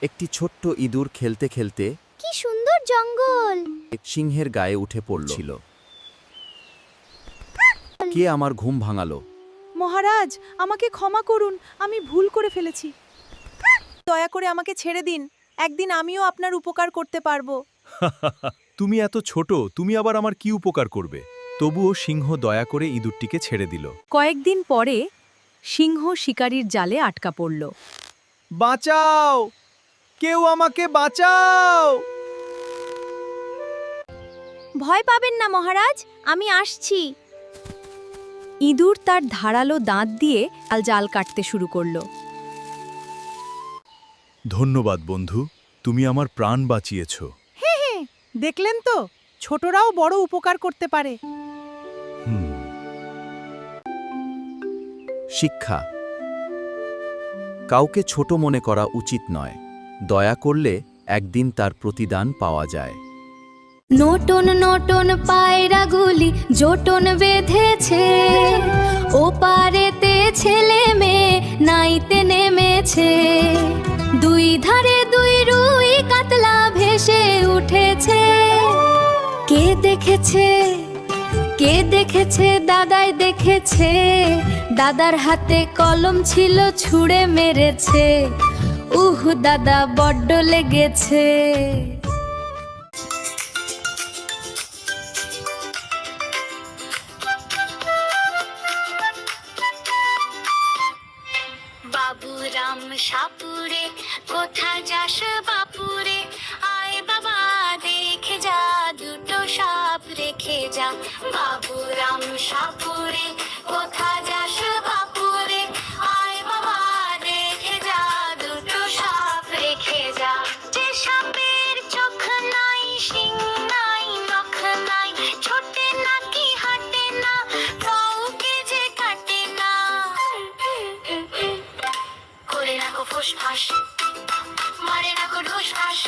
একটি ছোট্ট ইঁদুর খেলতে খেলতে কি সুন্দর জঙ্গল! এক সিংহের গায়ে উঠে পড়ছিল। কে আমার ঘুম ভাঙালো? মহারাজ, আমাকে ক্ষমা করুন, আমি ভুল করে ফেলেছি। দয়া করে আমাকে ছেড়ে দিন, একদিন আমিও আপনার উপকার করতে পারবো। তুমি এত ছোট, তুমি আবার আমার কি উপকার করবে? তবুও সিংহ দয়া করে ইঁদুরটিকে ছেড়ে দিল। কয়েকদিন পরে সিংহ শিকারীর জালে আটকা পড়ল। বাঁচাও! কেউ আমাকে বাঁচাও! ভয় পাবেন না মহারাজ, আমি আসছি। ইঁদুর তার ধারালো দাঁত দিয়ে জাল কাটতে শুরু করল। ধন্যবাদ বন্ধু, তুমি আমার প্রাণ বাঁচিয়েছ। দেখলেন তো, ছোটরাও বড় উপকার করতে পারে। শিক্ষা। কাউকে ছোট মনে করা উচিত নয়। দয়া করলে একদিন তার প্রতিদান পাওয়া যায়। নটন নটন পায়রাগুলি জোটন বেঁধেছে, ও পারেতে ছেলে মেয়ে নাইতে নেমেছে। দুই ধারে দুই রুই কাতলা ভেসে উঠেছে। কে দেখেছে, কে দেখেছে? দাদাই দেখেছে। দাদার হাতে কলম ছিল, ছুঁড়ে মেরেছে। দাদা বড্ড লেগেছে। বাবুরাম সাপুরে, কোথা যাস বাপুরে? আয় বাবা দেখে যা, দুটো সাপ রেখে যা। বাবুরাম সাপুরে, কোথা যাস বাপুরে? আয় বাবা দেখে যা, দুটো সাপ রেখে যা। যে সাপের চোখ নাই, শিং নাই, নখ নাই, ছোটে নাকি হাঁটে না, কাউকে যে কাটে না। করে না কো ফুসফাস, মারে না কো ঢুসফাস।